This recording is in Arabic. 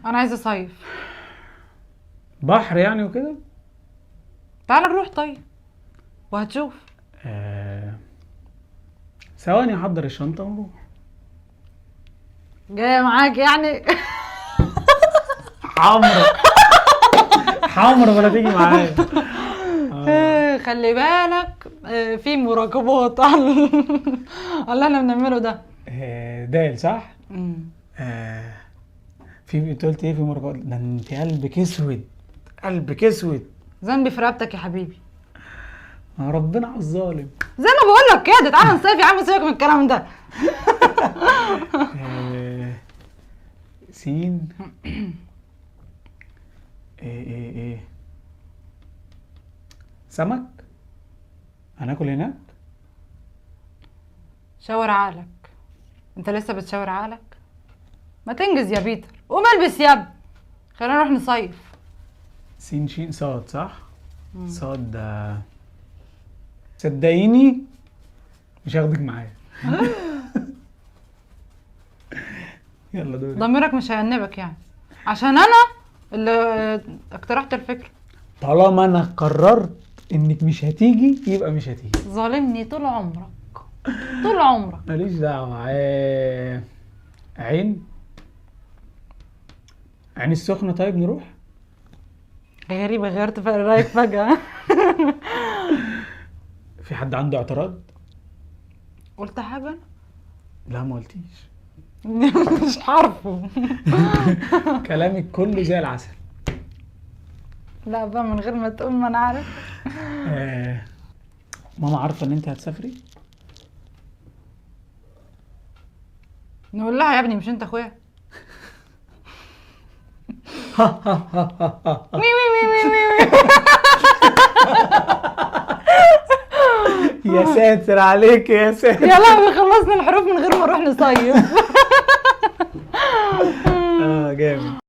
انا عايزه اصيف. بحر يعني وكده. تعال نروح طيب وهتشوف. آه... ثواني احضر الشنطه ونروح. جايه معاك يعني؟ حمرا. حمرا ولا تيجي معايا. خلي بالك، في مراقبات على اللي احنا بنعمله ده. دال صح؟ مم. في انت قلت ايه؟ في مرقات؟ ده انت قلبك اسود، قلبك اسود. ذنبي في رقبتك يا حبيبي. ربنا على الظالم. زي ما بقول لك كده، تعالى نصيف يا عم، سيبك من الكلام ده. سين. ايه سمك. هناكل هناك. شاور عقلك، انت لسه بتشاور عقلك؟ ما تنجز يا بيتر، قوم البس يا ابني، خلينا نروح نصيف. سين شين صاد صح؟ صاد صدقيني مش هاخدك معايا. يلا دوري. ضميرك مش هيأنبك يعني عشان انا اللي اقترحت الفكره. طالما انا قررت انك مش هتيجي يبقى مش هتيجي. ظالمني طول عمرك، طول عمرك. ماليش دعوه. عين السخنه. طيب نروح. غريبه، غيرت رايك فجاه. في حد عنده اعتراض؟ قلت حاجه؟ لا ما قلتيش. مش عارفه. كلامك كله زي العسل. لا بقى من غير ما تقول، ما انا عارف. ماما عارفه ان انت هتسافري؟ نقول لها يا ابني، مش انت اخويا؟ مي مي مي مي مي. يا ساتر عليك يا ساتر. يا لهوي، خلصنا الحروف من غير ما نروح نصيف.